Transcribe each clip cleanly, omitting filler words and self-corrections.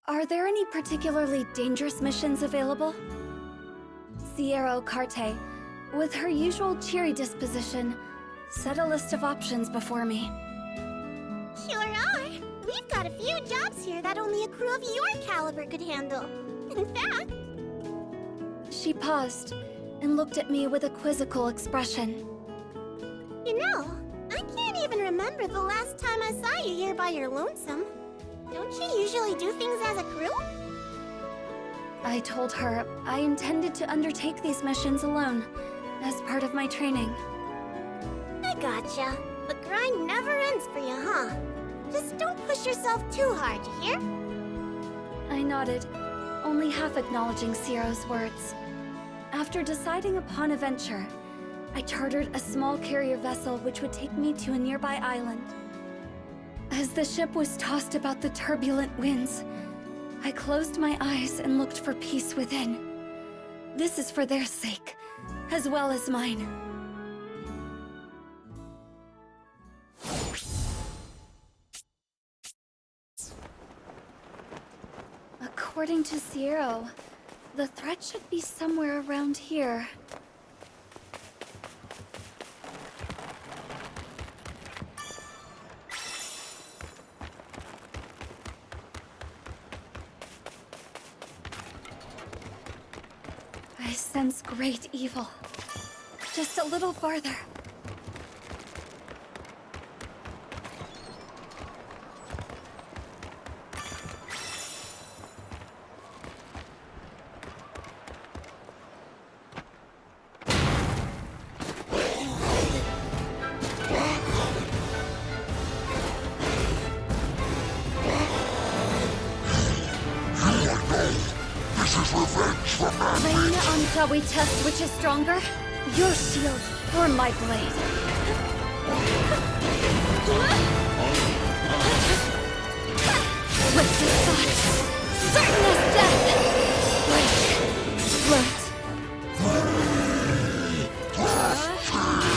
Are there any particularly dangerous missions available? Sierra Carte, with her usual cheery disposition, set a list of options before me. Sure are. We've got a few jobs here that only a crew of your caliber could handle. In fact... She paused and looked at me with a quizzical expression. You know, I can't even remember the last time I saw you here by your lonesome. Don't you usually do things as a crew? I told her I intended to undertake these missions alone, as part of my training. I gotcha. The grind never ends for you, huh? Just don't push yourself too hard, you hear? I nodded, only half acknowledging Sierra's words. After deciding upon a venture, I chartered a small carrier vessel which would take me to a nearby island. As the ship was tossed about the turbulent winds, I closed my eyes and looked for peace within. This is for their sake, as well as mine. According to Sierra, the threat should be somewhere around here. I sense great evil. Just a little farther. Shall we test which is stronger? Your shield or my blade? With the thought, certain as death! Flirt.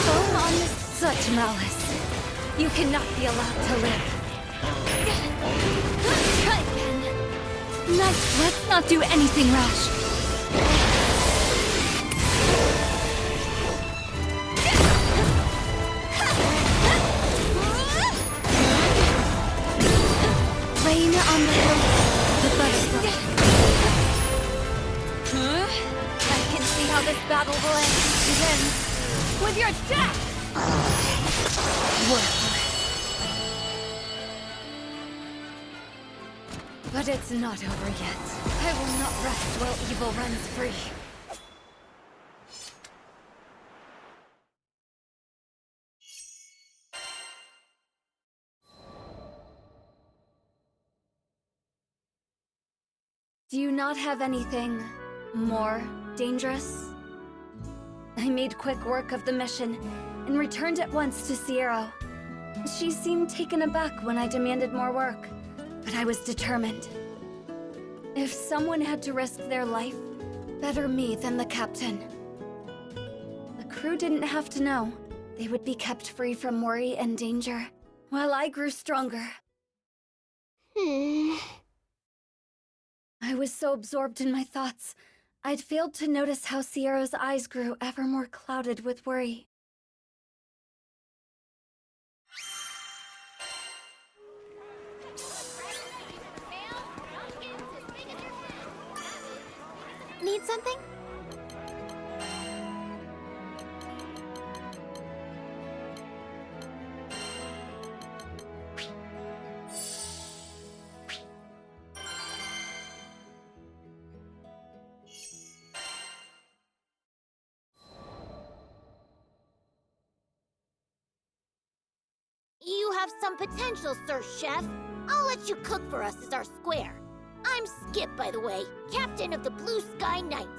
Foam on this such malice. You cannot be allowed to live. Try again. Nice, let's not do anything rash. Rain on the hill, the butterfly. I can see how this battle will end. It ends with your death! Worthless. But it's not over yet. I will not rest while evil runs free. Do you not have anything more dangerous? I made quick work of the mission and returned at once to Sierra. She seemed taken aback when I demanded more work, but I was determined. If someone had to risk their life, better me than the captain. The crew didn't have to know. They would be kept free from worry and danger, while I grew stronger. I was so absorbed in my thoughts, I'd failed to notice how Sierra's eyes grew ever more clouded with worry. Need something? You have some potential, Sir Chef. I'll let you cook for us as our square. I'm Skip, by the way, captain of the Blue Sky Knights.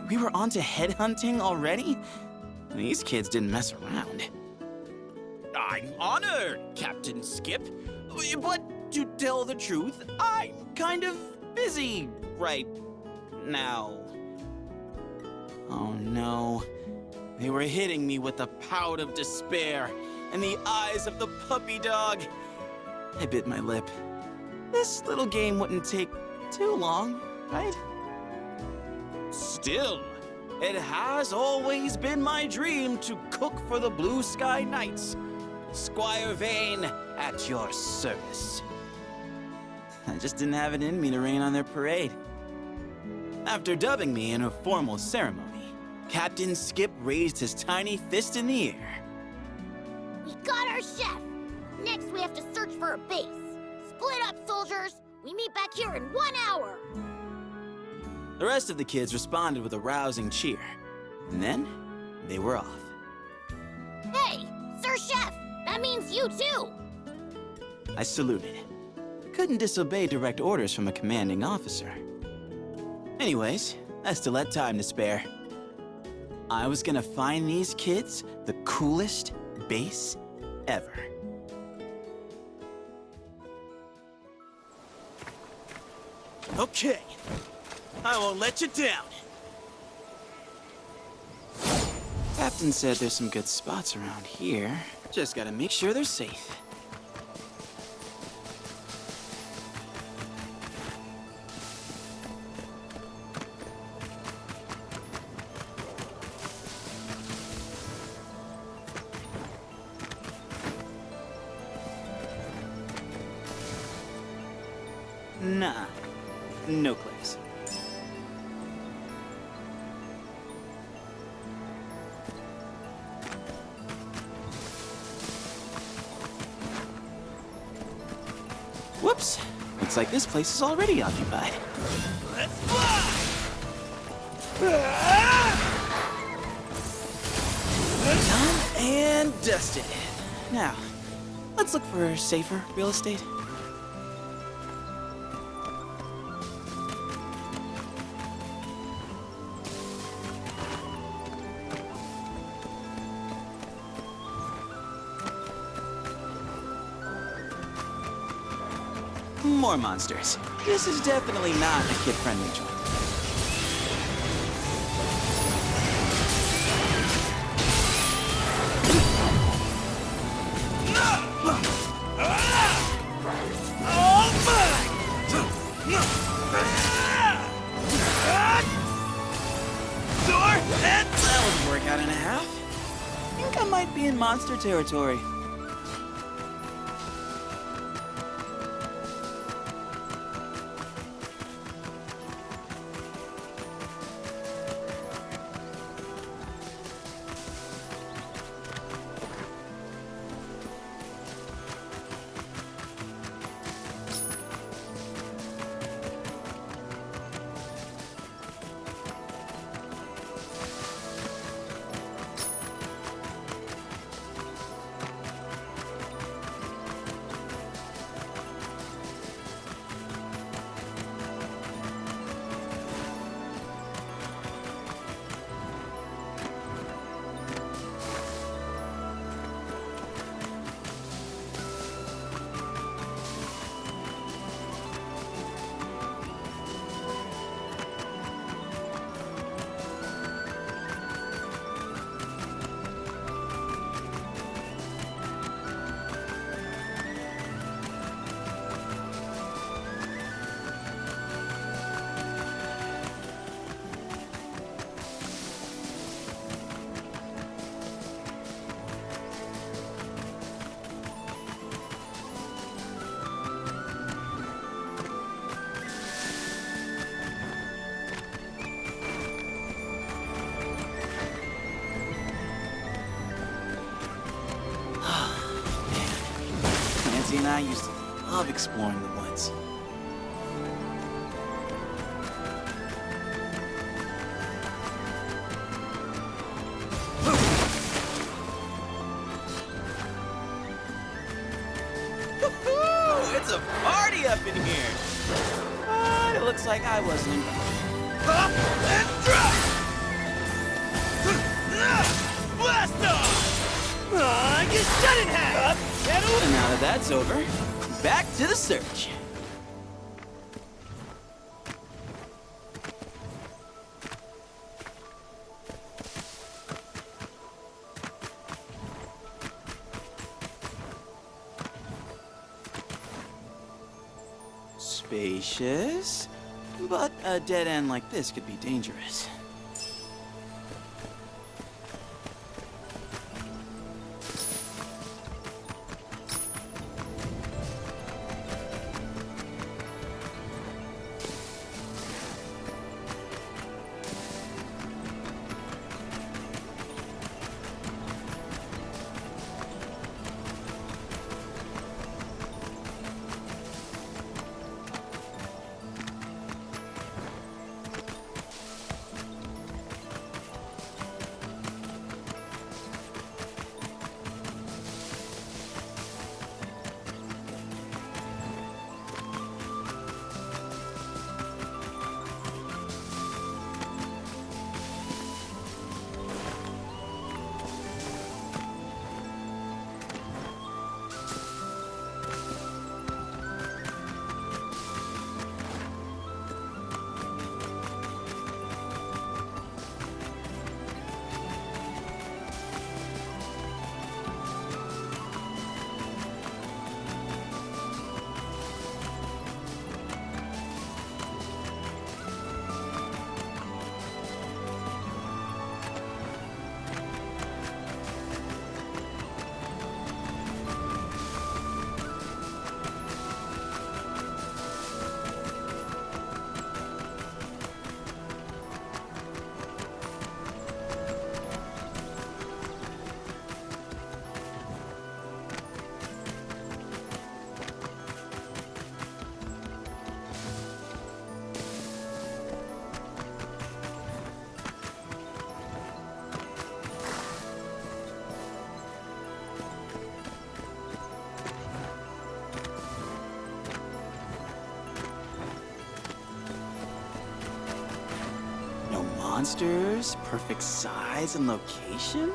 We were on to headhunting already? These kids didn't mess around. I'm honored, Captain Skip. But to tell the truth, I'm kind of busy right now. Oh no. They were hitting me with the pout of despair and the eyes of the puppy dog. I bit my lip. This little game wouldn't take too long, right? Still, it has always been my dream to cook for the Blue Sky Knights. Squire Vane, at your service. I just didn't have it in me to rain on their parade. After dubbing me in a formal ceremony, Captain Skip raised his tiny fist in the air. We got our chef! Next we have to search for a base. Split up, soldiers! We meet back here in 1 hour! The rest of the kids responded with a rousing cheer. And then, they were off. Hey, Sir Chef! That means you too! I saluted. Couldn't disobey direct orders from a commanding officer. Anyways, I still had time to spare. I was gonna find these kids the coolest base ever. Okay, I won't let you down. Captain said there's some good spots around here. Just gotta make sure they're safe. Nah, no place. Whoops! Looks like this place is already occupied. Let's fly! Done and dusted. Now, let's look for safer real estate. More monsters. This is definitely not a kid-friendly joint. That would work out and a half. I think I might be in monster territory. Nancy and I used to love exploring the woods. It's a party up in here! But it looks like I wasn't invited. Up and drop! Blast off! I get shut in half! And now that that's over, back to the search. spacious, but a dead end like this could be dangerous. Monsters, perfect size and location?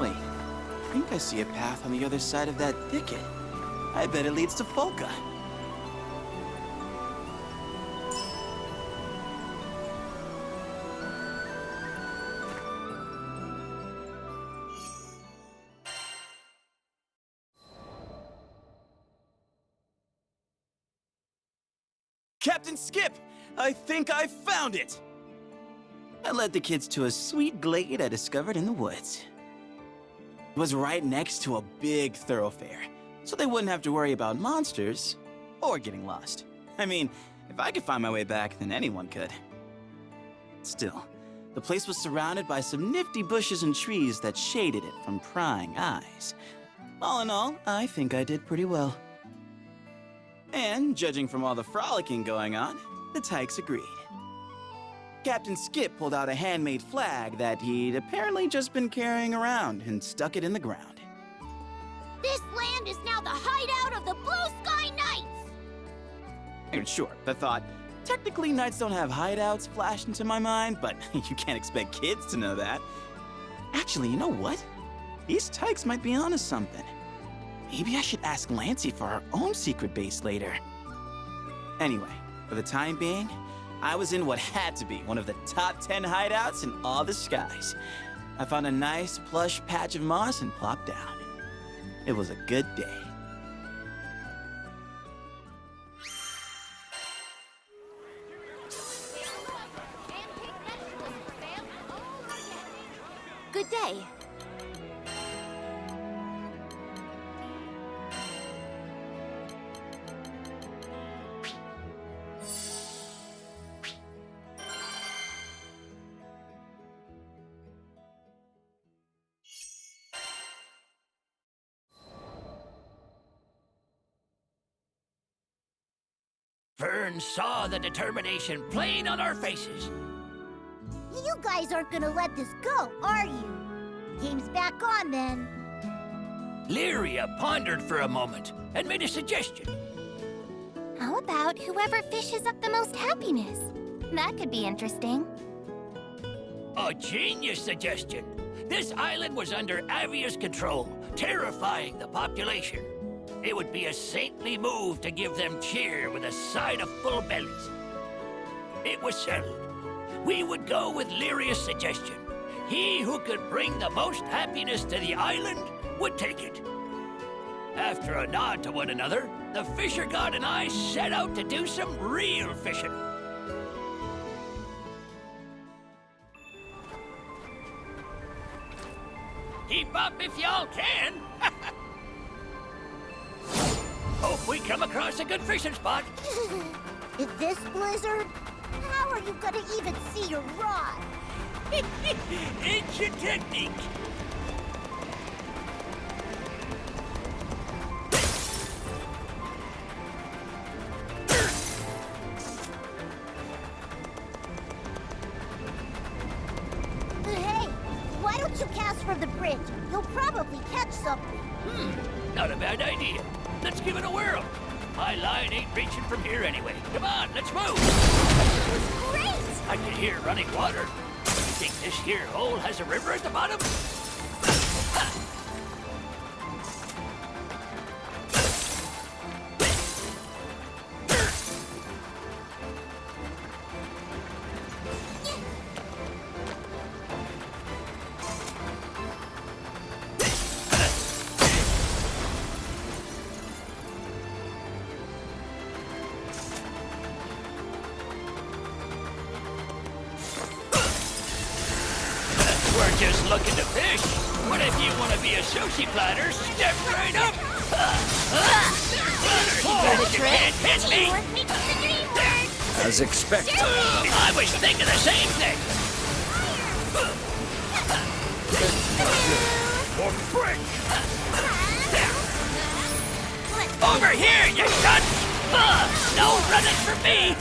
Wait, I think I see a path on the other side of that thicket. I bet it leads to Folka. Captain Skip! I think I found it! I led the kids to a sweet glade I discovered in the woods. It was right next to a big thoroughfare, so they wouldn't have to worry about monsters or getting lost. I mean, if I could find my way back, then anyone could. Still, the place was surrounded by some nifty bushes and trees that shaded it from prying eyes. All in all, I think I did pretty well. And, judging from all the frolicking going on, the Tykes agreed. Captain Skip pulled out a handmade flag that he'd apparently just been carrying around and stuck it in the ground. This land is now the hideout of the Blue Sky Knights! And sure, the thought, technically knights don't have hideouts, flashed into my mind, but you can't expect kids to know that. Actually, you know what? These Tykes might be onto something. Maybe I should ask Lancey for our own secret base later. Anyway, for the time being, I was in what had to be one of the top 10 hideouts in all the skies. I found a nice, plush patch of moss and plopped down. It was a good day. Good day. Fern saw the determination plain on our faces. You guys aren't gonna let this go, are you? Game's back on, then. Lyria pondered for a moment and made a suggestion. How about whoever fishes up the most happiness? That could be interesting. A genius suggestion. This island was under Avia's control, terrifying the population. It would be a saintly move to give them cheer with a side of full bellies. It was settled. We would go with Lyria's suggestion. He who could bring the most happiness to the island would take it. After a nod to one another, the fisher god and I set out to do some real fishing. Keep up if y'all can. Hope we come across a good fishing spot. In this blizzard, how are you gonna even see your rod? Ancient technique. Hey, why don't you cast from the bridge? You'll probably catch something. Not a bad idea. Let's give it a whirl. My line ain't reaching from here anyway. Come on, let's move. Great! I can hear running water. You think this here hole has a river at the bottom? We're just looking to fish. What if you want to be a sushi platter? Step right up. You can't hit me. Teamwork makes the dream work! As expected. I was thinking the same thing. For frick! Over here, you shut! No running for me!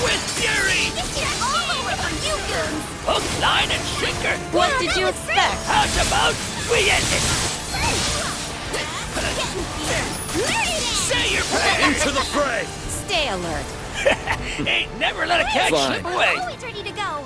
With fury! It's all over for you goons! Hook, line, and sinker! What did you expect? How's about we end it? Say your prayers! Into the fray! Stay alert. Ain't never let a catch Fine. slip away! Always ready to go!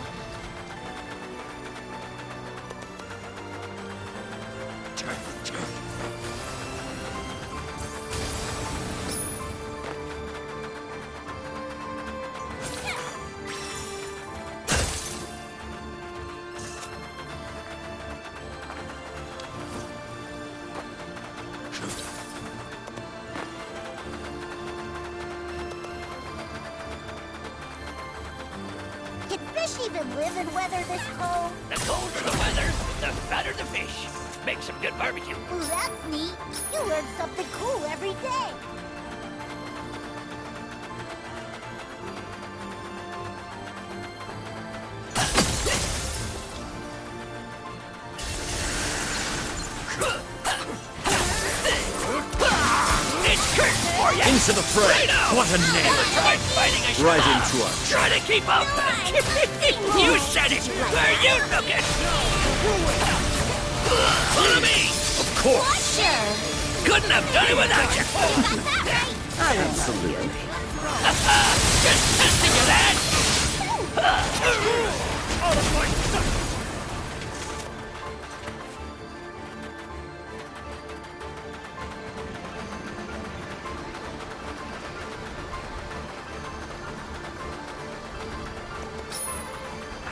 Can fish even live in weather this cold? The colder the weather, the fatter the fish. Make some good barbecue. Ooh, that's neat. You learn something cool every day. It's Kurt for you! Into the fray! Right out. What a name! Try fighting a Right shark. into our Try to keep up! You said it! Where you looking? Follow me! Of course! Sure. Couldn't have done it without you! Absolutely. Just testing you, lad!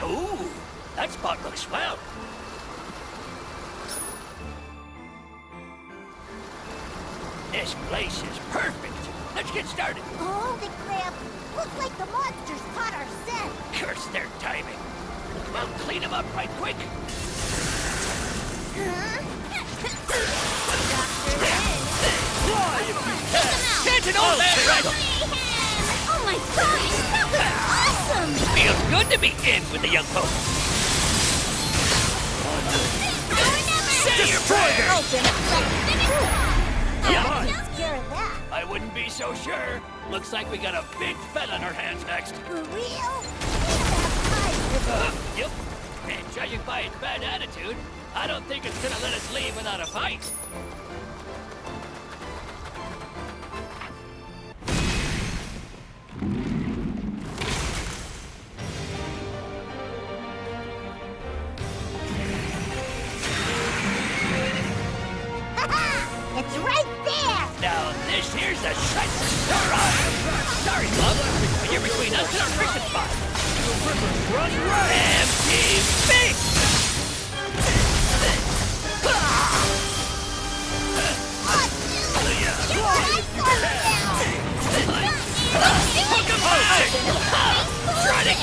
Ooh, that spot looks swell. This place is perfect. Let's get started. Holy crap! Looks like the monsters caught our scent. Curse their timing. Well, clean them up right quick. Can't an old man right? Oh my gosh! That was awesome! Feels good to be in with the young folks. Say your prayers. Open up. Yeah. Takes care of that. I wouldn't be so sure. Looks like we got a big fella on our hands next. For real? We have time for this. Yep. And judging by its bad attitude, I don't think it's gonna let us leave without a fight. It's right there! Now, this here's the sight to store on. Sorry, Glove, but you're between us and our fishing spot. Empty fish!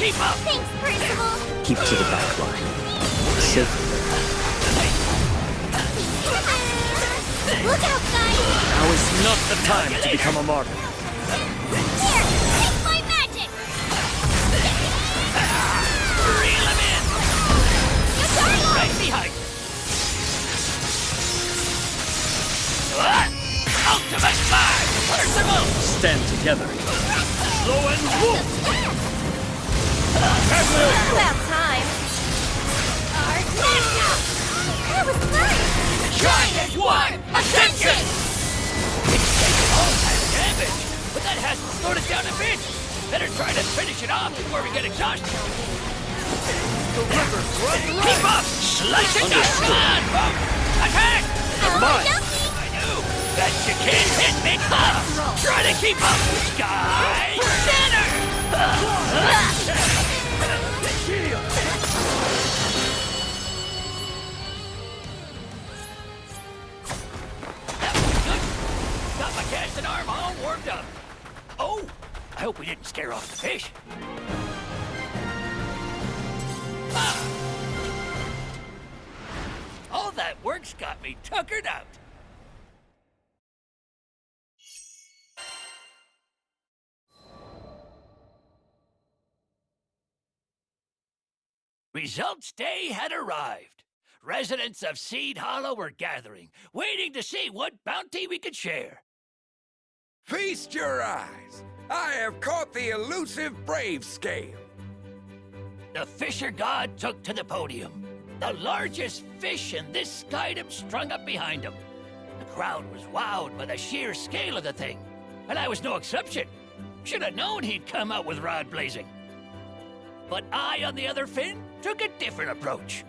keep up! Thanks, Percival. Keep to the back line. Safely. Look out, guys! Now is not the time to become a martyr. Here, take my magic! Reel him in! Right behind you. Ultimate Fire! Percival! Stand together. Slow and wolf! About time. That was fun! Giant one! Attention! It's taking all kinds of damage, but that hasn't slowed it down a bit. Better try to finish it off before we get exhausted. Keep up! Slice it down! Come on, folks! Attack! I knew that you can't hit me! Try to keep up! Sky Center! That was good! Got my cast and arm all warmed up. Oh! I hope we didn't scare off the fish. All that work's got me tuckered out. Results day had arrived. Residents of Seed Hollow were gathering, waiting to see what bounty we could share. Feast your eyes! I have caught the elusive brave scale. The Fisher God took to the podium. The largest fish in this skydom strung up behind him. The crowd was wowed by the sheer scale of the thing, and I was no exception. Should have known he'd come out with rod blazing. But I, on the other fin, took a different approach.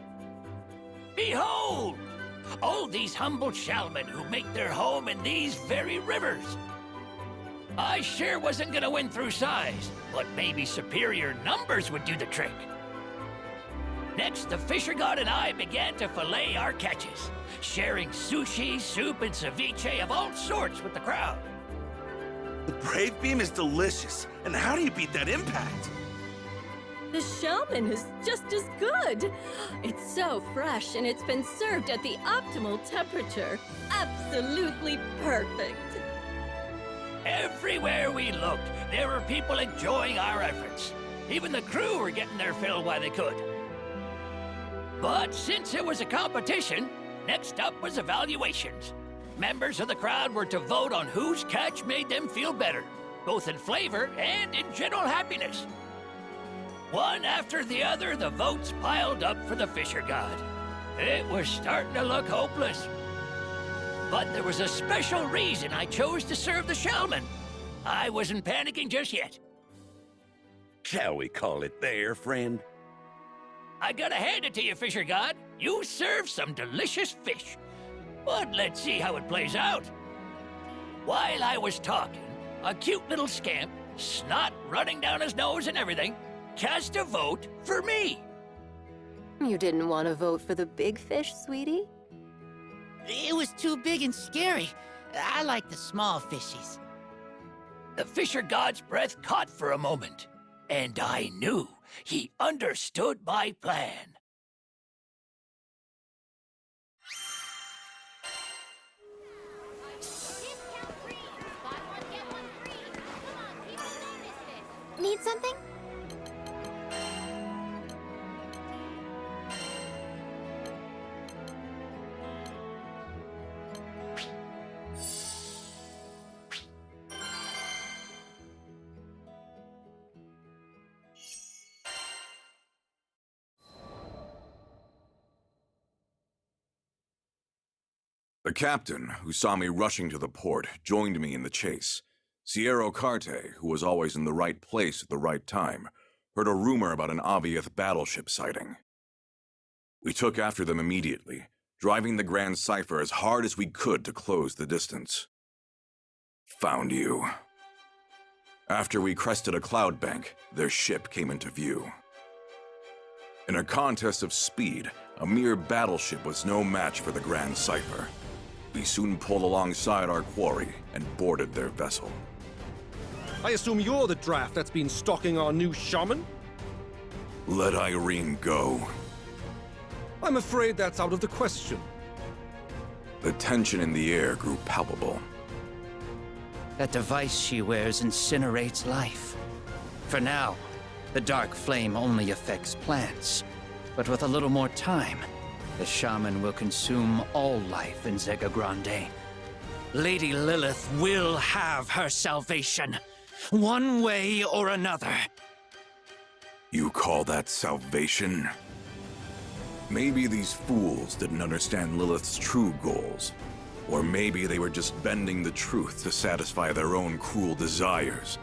Behold! All these humble shalmen who make their home in these very rivers. I sure wasn't gonna win through size, but maybe superior numbers would do the trick. Next, the Fisher God and I began to fillet our catches, sharing sushi, soup, and ceviche of all sorts with the crowd. The Brave Beam is delicious. And how do you beat that impact? The shaman is just as good. It's so fresh and it's been served at the optimal temperature. Absolutely perfect. Everywhere we looked, there were people enjoying our efforts. Even the crew were getting their fill while they could. But since it was a competition, next up was evaluations. Members of the crowd were to vote on whose catch made them feel better, both in flavor and in general happiness. One after the other, the votes piled up for the Fisher God. It was starting to look hopeless. But there was a special reason I chose to serve the shaman. I wasn't panicking just yet. Shall we call it there, friend? I gotta hand it to you, Fisher God. You serve some delicious fish. But let's see how it plays out. While I was talking, a cute little scamp, snot running down his nose and everything, cast a vote for me. You didn't want to vote for the big fish, sweetie? It was too big and scary. I like the small fishies. The Fisher God's breath caught for a moment, and I knew he understood my plan. Need something? The captain, who saw me rushing to the port, joined me in the chase. Sierra Carte, who was always in the right place at the right time, heard a rumor about an Aviath battleship sighting. We took after them immediately, driving the Grand Cipher as hard as we could to close the distance. Found you. After we crested a cloud bank, their ship came into view. In a contest of speed, a mere battleship was no match for the Grand Cipher. We soon pulled alongside our quarry and boarded their vessel. I assume you're the draft that's been stalking our new shaman? Let Irene go. I'm afraid that's out of the question. The tension in the air grew palpable. That device she wears incinerates life. For now, the dark flame only affects plants. But with a little more time, the shaman will consume all life in Zega Grande. Lady Lilith will have her salvation, one way or another. You call that salvation? Maybe these fools didn't understand Lilith's true goals. Or maybe they were just bending the truth to satisfy their own cruel desires.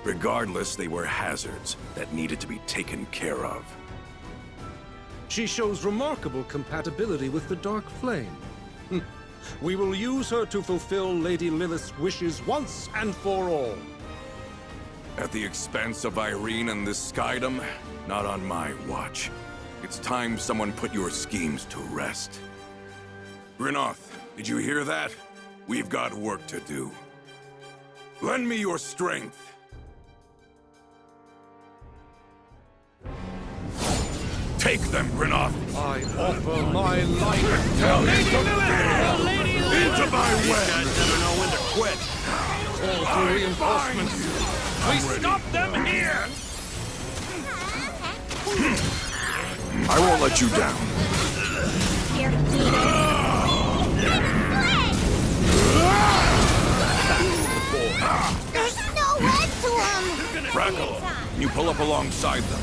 Regardless, they were hazards that needed to be taken care of. She shows remarkable compatibility with the Dark Flame. We will use her to fulfill Lady Lilith's wishes once and for all. At the expense of Irene and this skydom? Not on my watch. It's time someone put your schemes to rest. Grinoth, did you hear that? We've got work to do. Lend me your strength. Take them, Grinoth! I offer my life. Tell me to into my way! You guys never know when to quit. Call for reinforcements. We stop them here! I won't let you down. Here, there's no end to them! Crackle, can you pull up alongside them?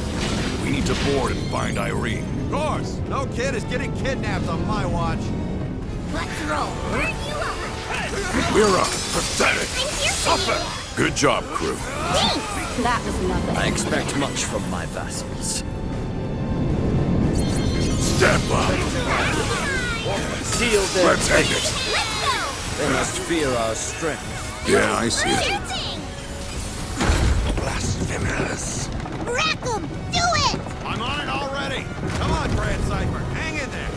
We need to board and find Irene. Of course! No kid is getting kidnapped on my watch. Let's roll. We're up. Pathetic. Suffer. Good job, crew. That was nothing. I expect much from my vassals. Step up. Seal their Let's end fate. it. They must fear our strength. Yeah, I see it. Blasphemous. Rack 'em! Do it! I'm on it already! Come on, Grand Cypher, hang in there!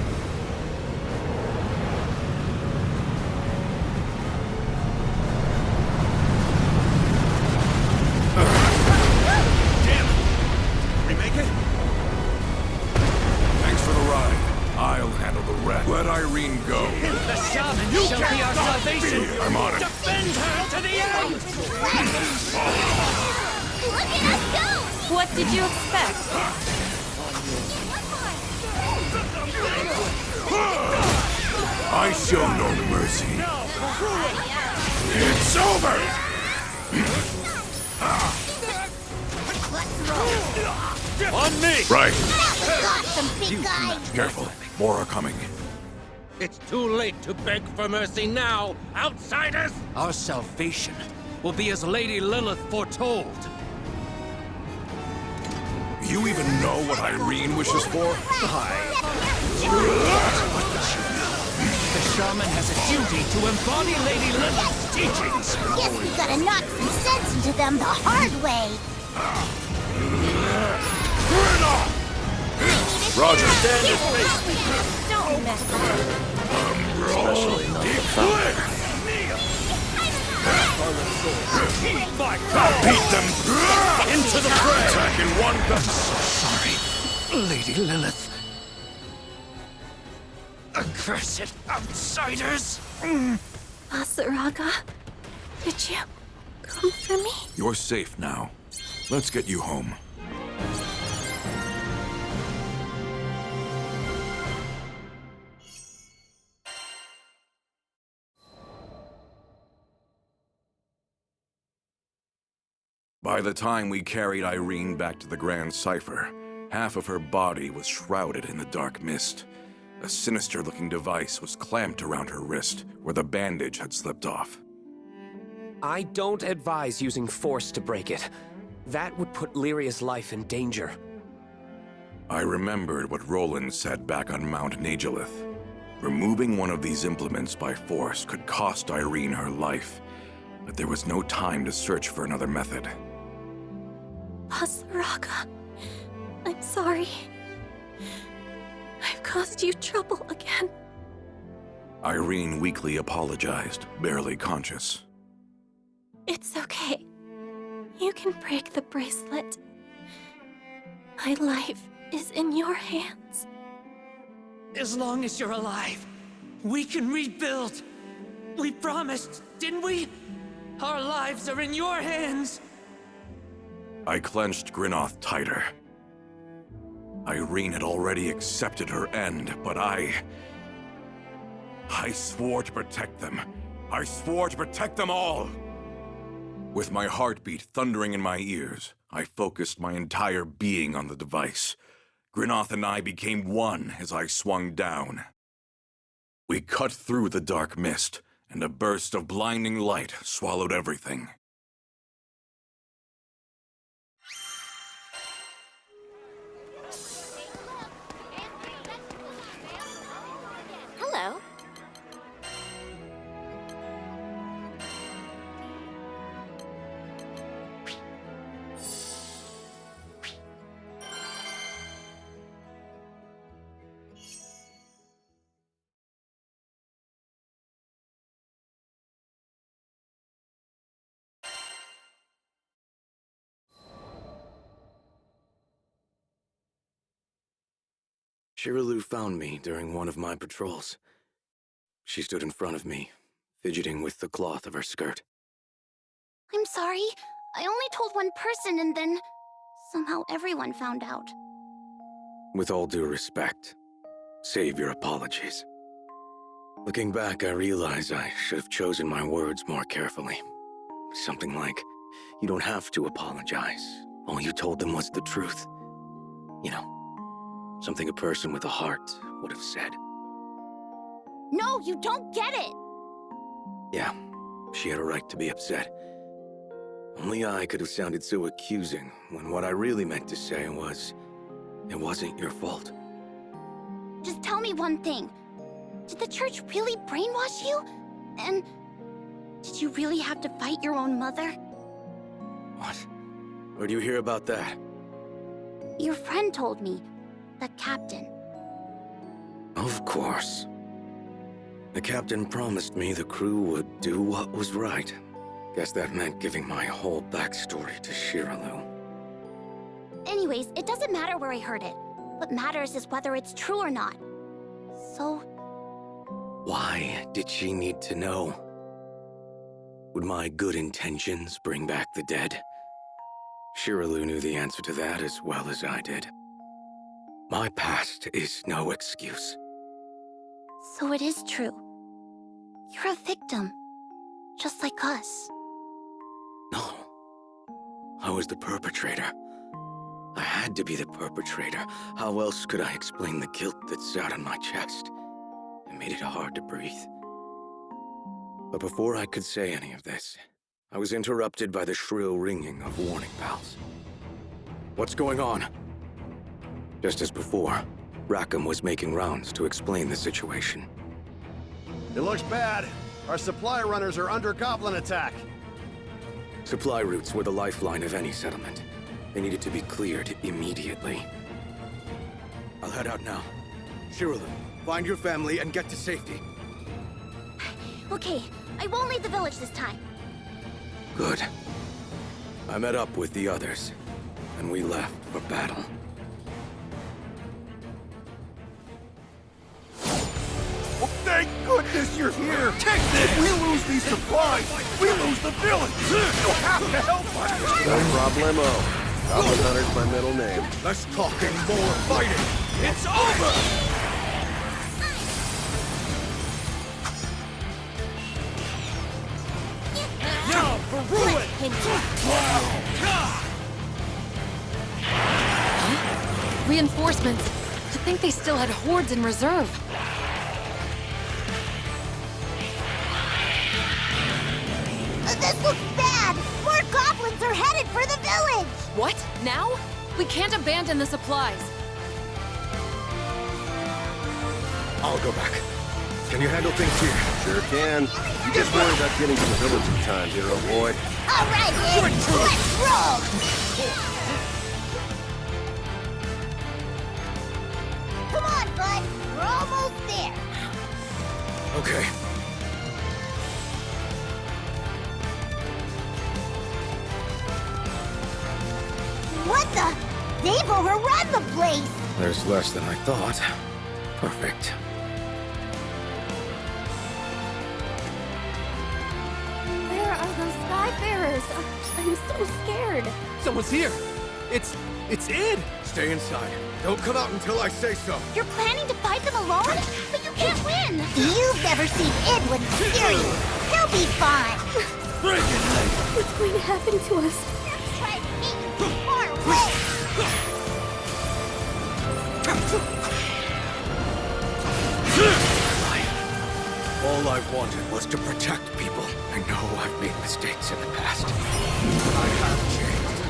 Damn it! We make it? Thanks for the ride. I'll handle the rest. Let Irene go. The shaman shall be our salvation! I'm on it. Defend her to the end! Look at us go! What did you expect? I show no mercy. It's over! On me! Right. Got some big guys! Careful. More are coming. It's too late to beg for mercy now, outsiders! Our salvation will be as Lady Lilith foretold. You even know what Irene wishes for? The shaman has a duty to embody Lady Lilith's teachings. Guess we gotta knock some sense into them the hard way! Roger. Don't mess up! Especially not the fountain. Beat them into the fray. Attack in one gun. Sorry, Lady Lilith. Accursed outsiders! Asaraga, did you come for me? You're safe now. Let's get you home. By the time we carried Irene back to the Grand Cypher, half of her body was shrouded in the dark mist. A sinister-looking device was clamped around her wrist, where the bandage had slipped off. I don't advise using force to break it. That would put Lyria's life in danger. I remembered what Roland said back on Mount Nagelith. Removing one of these implements by force could cost Irene her life, but there was no time to search for another method. Asaraga, I'm sorry. I've caused you trouble again. Irene weakly apologized, barely conscious. It's okay. You can break the bracelet. My life is in your hands. As long as you're alive, we can rebuild. We promised, didn't we? Our lives are in your hands. I clenched Grinoth tighter. Irene had already accepted her end, but I swore to protect them. I swore to protect them all. With my heartbeat thundering in my ears, I focused my entire being on the device. Grinoth and I became one as I swung down. We cut through the dark mist, and a burst of blinding light swallowed everything. Hello. Shiraloo found me during one of my patrols. She stood in front of me, fidgeting with the cloth of her skirt. I'm sorry. I only told one person and then somehow everyone found out. With all due respect, save your apologies. Looking back, I realize I should have chosen my words more carefully. Something like, you don't have to apologize. All you told them was the truth. You know, something a person with a heart would have said. No, you don't get it! Yeah, she had a right to be upset. Only I could have sounded so accusing when what I really meant to say was, it wasn't your fault. Just tell me one thing. Did the church really brainwash you? And did you really have to fight your own mother? What? Where'd you hear about that? Your friend told me. The captain. Of course. The captain promised me the crew would do what was right. Guess that meant giving my whole backstory to Shiraloo. Anyways, it doesn't matter where I heard it. What matters is whether it's true or not. So... Why did she need to know? Would my good intentions bring back the dead? Shiraloo knew the answer to that as well as I did. My past is no excuse. So it is true. You're a victim. Just like us. No. I was the perpetrator. I had to be the perpetrator. How else could I explain the guilt that sat on my chest? It made it hard to breathe. But before I could say any of this, I was interrupted by the shrill ringing of warning bells. What's going on? Just as before, Rackham was making rounds to explain the situation. It looks bad. Our supply runners are under goblin attack. Supply routes were the lifeline of any settlement. They needed to be cleared immediately. I'll head out now. Shiraloo, find your family and get to safety. Okay, I won't leave the village this time. Good. I met up with the others, and we left for battle. Well, thank goodness you're here! Take this! If we lose these supplies, we lose the village! You'll have to help us! No problemo. Goblin Hunter's my middle name. Less talking, more fighting! It's over! Now for ruin! Reinforcements. I think they still had hordes in reserve. This looks bad! More goblins are headed for the village! What? Now? We can't abandon the supplies. I'll go back. Can you handle things here? Sure can. You just worry about getting to the village in time, hero boy. All right, let's roll! Come on, bud. We're almost there. Okay. What the? They've overrun the place! There's less than I thought. Perfect. Where are those Skyfarers? I'm so scared. Someone's here! It's Id! Stay inside. Don't come out until I say so. You're planning to fight them alone? But you can't win! You've never seen Id when he's serious. He'll be fine! What's going to happen to us? Try to keep you far away! All I wanted was to protect people. I know I've made mistakes in the past. I have changed.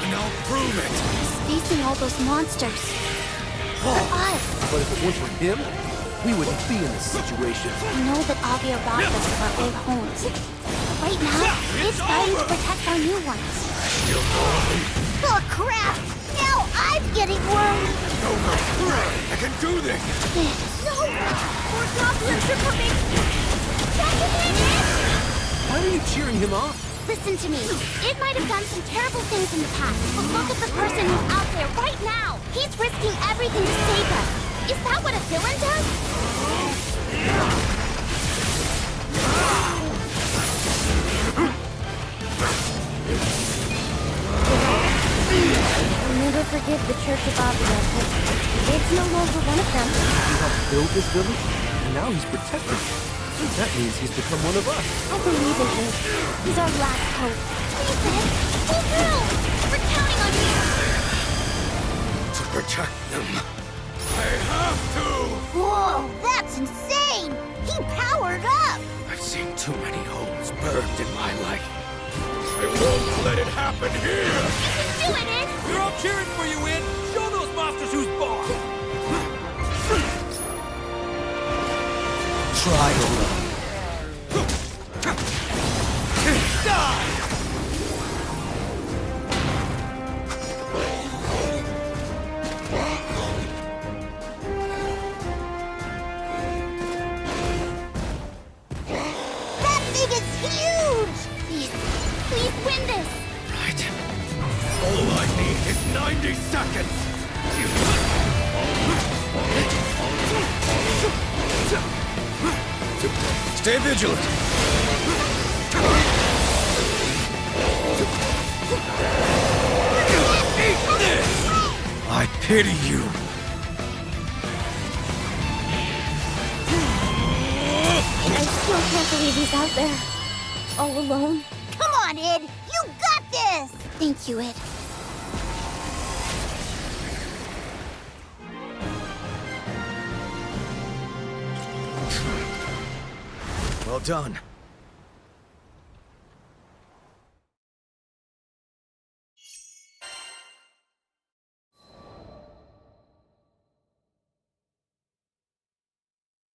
And I'll prove it. He's facing all those monsters. For us. But if it weren't for him, we wouldn't be in this situation. I know that Avia robbed us of our old homes. But right now, it's fighting to protect our new ones. Oh, crap! Now I'm getting worried! No, I can do this! No! More goblins are coming! Why are you cheering him on? Listen to me. It might have done some terrible things in the past, but look at the person who's out there right now! He's risking everything to save us! Is that what a villain does? I'll never forgive the Church of Avia, but it's no longer one of them. He helped build this village, and now he's protecting it. That means he's become one of us. I believe in him. He's our last hope. Please, Ed, pull through! We're counting on you! To protect them, I have to! Whoa, that's insane! He powered up! I've seen too many homes burned in my life. I won't let it happen here! You can do it, Ed! We're all cheering for you, Id! Show those monsters who's boss! Try to run. That thing is huge! Please win this! Right. All I need is 90 seconds! Stay vigilant. Eat this! I pity you. I still can't believe he's out there. All alone. Come on, Id! You got this! Thank you, Id. Well done.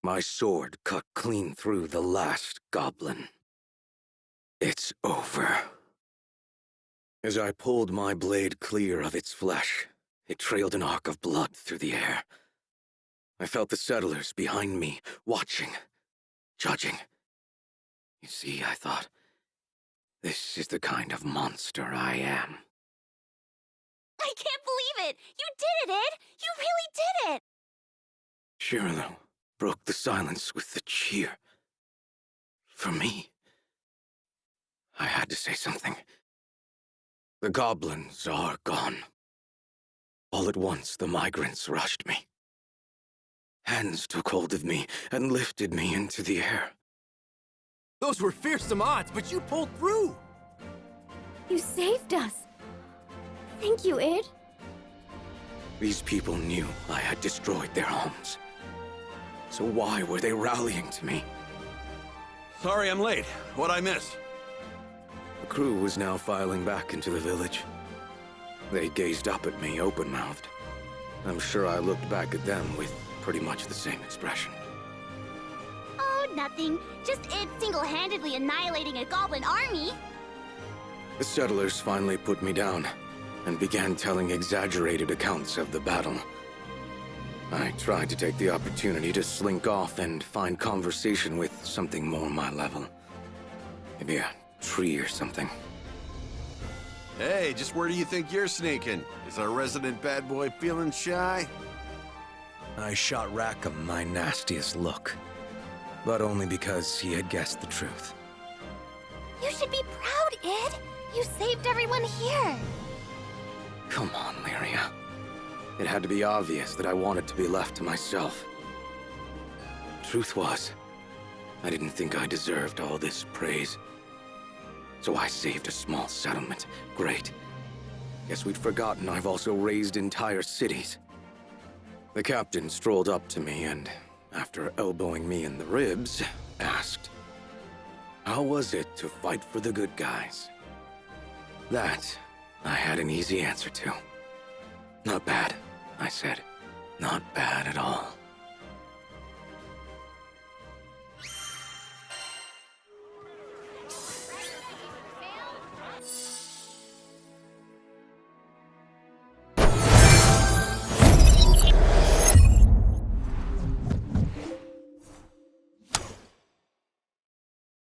My sword cut clean through the last goblin. It's over. As I pulled my blade clear of its flesh, it trailed an arc of blood through the air. I felt the settlers behind me, watching, judging. You see, I thought, this is the kind of monster I am. I can't believe it! You did it, Id! You really did it! Shirlow broke the silence with the cheer. For me, I had to say something. The goblins are gone. All at once, the migrants rushed me. Hands took hold of me and lifted me into the air. Those were fearsome odds, but you pulled through! You saved us. Thank you, Id. These people knew I had destroyed their homes. So why were they rallying to me? Sorry I'm late. What'd I miss? The crew was now filing back into the village. They gazed up at me open-mouthed. I'm sure I looked back at them with pretty much the same expression. Oh, nothing. Just Id single-handedly annihilating a goblin army. The settlers finally put me down and began telling exaggerated accounts of the battle. I tried to take the opportunity to slink off and find conversation with something more my level. Maybe a tree or something. Hey, just where do you think you're sneaking? Is our resident bad boy feeling shy? I shot Rackham my nastiest look, but only because he had guessed the truth. You should be proud, Id. You saved everyone here. Come on, Lyria. It had to be obvious that I wanted to be left to myself. Truth was, I didn't think I deserved all this praise. So I saved a small settlement. Great. Guess we'd forgotten I've also raised entire cities. The captain strolled up to me and, after elbowing me in the ribs, asked, how was it to fight for the good guys? That, I had an easy answer to. Not bad, I said. Not bad at all.